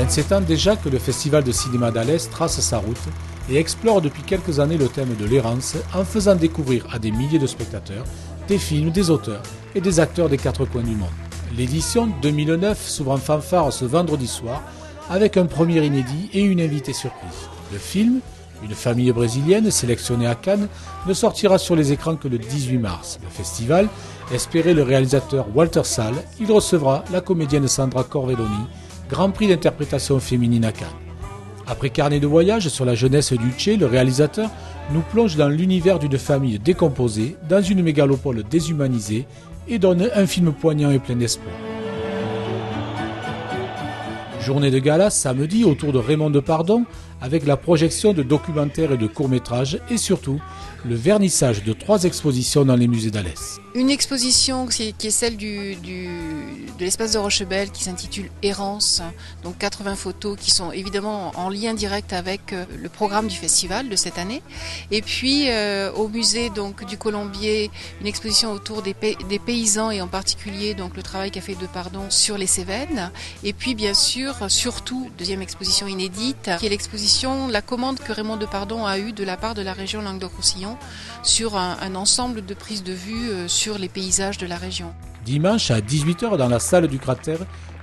27 ans déjà que le Festival de cinéma d'Alès trace sa route et explore depuis quelques années le thème de l'errance en faisant découvrir à des milliers de spectateurs des films, des auteurs et des acteurs des quatre coins du monde. L'édition 2009 s'ouvre en fanfare ce vendredi soir avec un premier inédit et une invitée surprise. Le film, une famille brésilienne sélectionnée à Cannes, ne sortira sur les écrans que le 18 mars. Le festival espérait le réalisateur Walter Sall. Il recevra la comédienne Sandra Corvelloni, Grand Prix d'interprétation féminine à Cannes. Après Carnet de voyage sur la jeunesse du Tché, le réalisateur nous plonge dans l'univers d'une famille décomposée, dans une mégalopole déshumanisée, et donne un film poignant et plein d'espoir. Journée de gala samedi autour de Raymond Depardon, avec la projection de documentaires et de courts-métrages, et surtout le vernissage de 3 expositions dans les musées d'Alès. Une exposition qui est celle de l'espace de Rochebelle qui s'intitule Errance, donc 80 photos qui sont évidemment en lien direct avec le programme du festival de cette année. Et puis au musée donc du Colombier, une exposition autour des paysans et en particulier donc le travail qu'a fait Depardon sur les Cévennes. Et puis bien sûr, surtout, deuxième exposition inédite, qui est l'exposition, la commande que Raymond Depardon a eue de la part de la région Languedoc-Roussillon sur un ensemble de prises de vue sur les paysages de la région. Dimanche à 18h dans la salle du Cratère,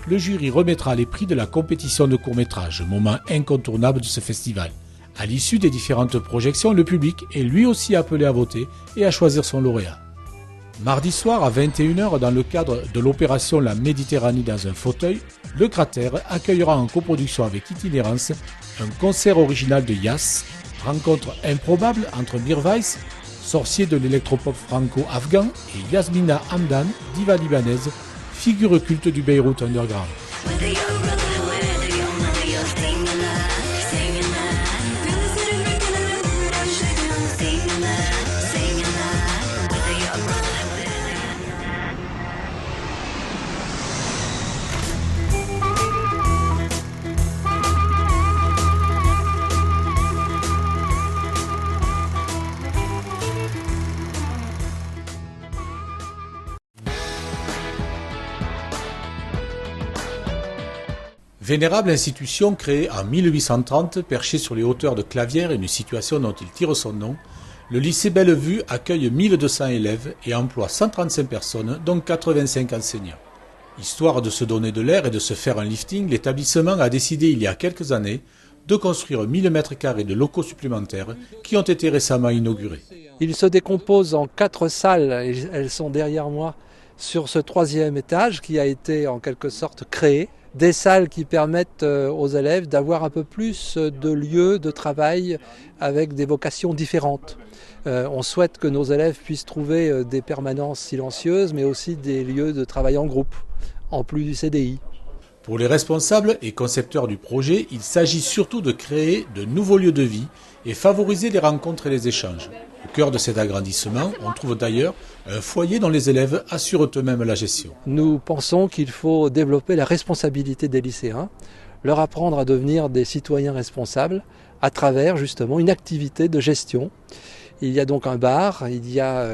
le jury remettra les prix de la compétition de court-métrage, moment incontournable de ce festival. À l'issue des différentes projections, le public est lui aussi appelé à voter et à choisir son lauréat. Mardi soir à 21h, dans le cadre de l'opération La Méditerranée dans un fauteuil, le Cratère accueillera en coproduction avec Itinérance un concert original de Yass, rencontre improbable entre Mirwais, sorcier de l'électropop franco-afghan, et Yasmina Hamdan, diva libanaise, figure culte du Beyrouth Underground. Vénérable institution créée en 1830, perchée sur les hauteurs de Clavières, une situation dont il tire son nom, le lycée Bellevue accueille 1200 élèves et emploie 135 personnes, dont 85 enseignants. Histoire de se donner de l'air et de se faire un lifting, l'établissement a décidé il y a quelques années de construire 1000 m² de locaux supplémentaires qui ont été récemment inaugurés. Il se décompose en 4 salles, et elles sont derrière moi, sur ce 3e étage qui a été en quelque sorte créé. Des salles qui permettent aux élèves d'avoir un peu plus de lieux de travail avec des vocations différentes. On souhaite que nos élèves puissent trouver des permanences silencieuses, mais aussi des lieux de travail en groupe, en plus du CDI. Pour les responsables et concepteurs du projet, il s'agit surtout de créer de nouveaux lieux de vie et favoriser les rencontres et les échanges. Au cœur de cet agrandissement, on trouve d'ailleurs un foyer dont les élèves assurent eux-mêmes la gestion. Nous pensons qu'il faut développer la responsabilité des lycéens, leur apprendre à devenir des citoyens responsables à travers justement une activité de gestion. Il y a donc un bar, il y a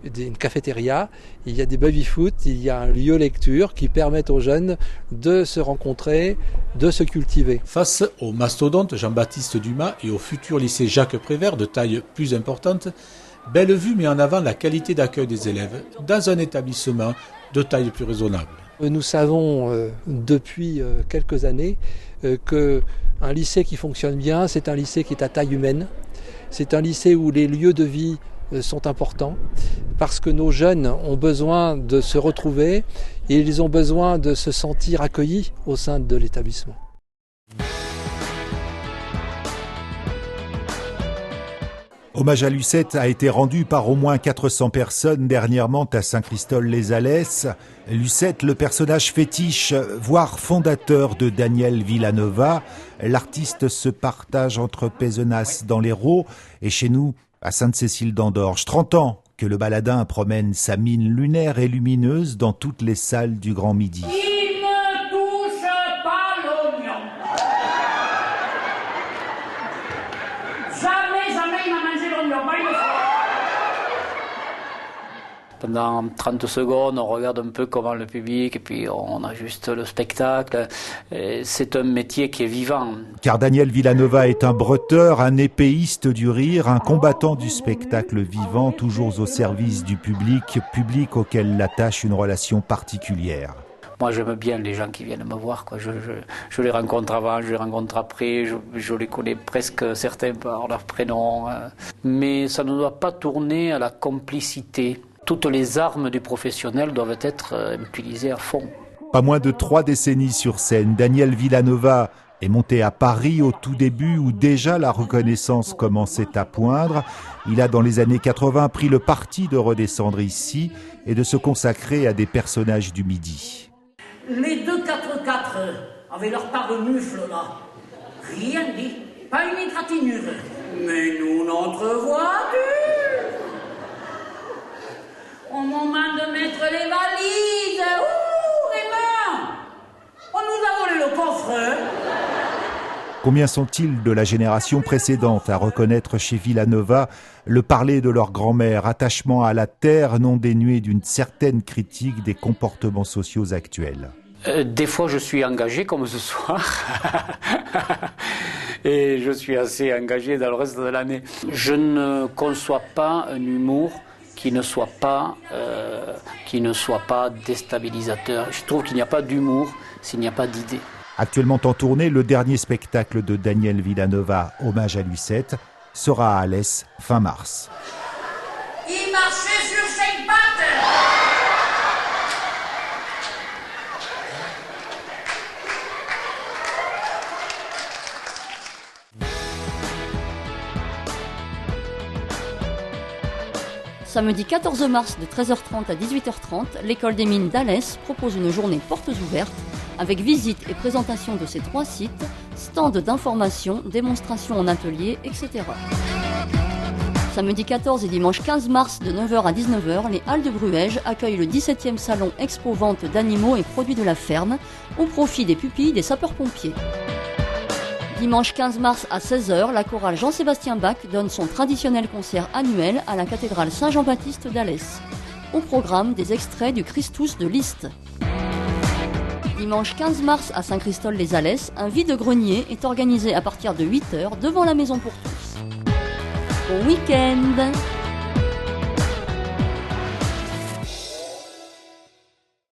une cafétéria, il y a des baby-foot, il y a un lieu lecture qui permettent aux jeunes de se rencontrer, de se cultiver. Face au mastodonte Jean-Baptiste Dumas et au futur lycée Jacques Prévert de taille plus importante, Bellevue met en avant la qualité d'accueil des élèves dans un établissement de taille plus raisonnable. Nous savons depuis quelques années qu'un lycée qui fonctionne bien, c'est un lycée qui est à taille humaine. C'est un lycée où les lieux de vie sont importants parce que nos jeunes ont besoin de se retrouver et ils ont besoin de se sentir accueillis au sein de l'établissement. Hommage à Lucette a été rendu par au moins 400 personnes dernièrement à Saint-Christol-les-Alès. Lucette, le personnage fétiche, voire fondateur de Daniel Villanova. L'artiste se partage entre Pézenas dans l'Hérault et chez nous, à Sainte-Cécile d'Andorge. 30 ans que le baladin promène sa mine lunaire et lumineuse dans toutes les salles du Grand Midi. pendant 30 secondes, on regarde un peu comment le public, et puis on ajuste le spectacle. Et c'est un métier qui est vivant. Car Daniel Villanova est un bretteur, un épéiste du rire, un combattant du spectacle vivant, toujours au service du public auquel l'attache une relation particulière. Moi, j'aime bien les gens qui viennent me voir, quoi. Je les rencontre avant, je les rencontre après, je les connais presque certains par leur prénom. Mais ça ne doit pas tourner à la complicité. Toutes les armes du professionnel doivent être utilisées à fond. Pas moins de 3 décennies sur scène, Daniel Villanova est monté à Paris au tout début où déjà la reconnaissance commençait à poindre. Il a dans les années 80 pris le parti de redescendre ici et de se consacrer à des personnages du Midi. Les 2 4-4 avaient leur part de mufle là. Rien dit, pas une égratignure. Mais nous, notre voiture. Au moment de mettre les valises, Raymond, on nous a volé le coffre. Combien sont-ils de la génération précédente à reconnaître chez Villanova le parler de leur grand-mère, attachement à la terre non dénué d'une certaine critique des comportements sociaux actuels? Des fois, je suis engagé, comme ce soir, et je suis assez engagé dans le reste de l'année. Je ne conçois pas un humour qui ne soit pas déstabilisateur. Je trouve qu'il n'y a pas d'humour s'il n'y a pas d'idée. Actuellement en tournée, le dernier spectacle de Daniel Villanova, Hommage à Lucette, sera à Alès fin mars. Il marchait sur ses pattes. Samedi 14 mars de 13h30 à 18h30, l'école des mines d'Alès propose une journée portes ouvertes avec visite et présentation de ses 3 sites, stands d'information, démonstrations en atelier, etc. Samedi 14 et dimanche 15 mars de 9h à 19h, les Halles de Bruège accueillent le 17e salon expo-vente d'animaux et produits de la ferme au profit des pupilles des sapeurs-pompiers. Dimanche 15 mars à 16h, la chorale Jean-Sébastien Bach donne son traditionnel concert annuel à la cathédrale Saint-Jean-Baptiste d'Alès. Au programme, des extraits du Christus de Liszt. Dimanche 15 mars à Saint-Christol-les-Alès, un vide-grenier est organisé à partir de 8h devant la Maison pour tous. Bon week-end!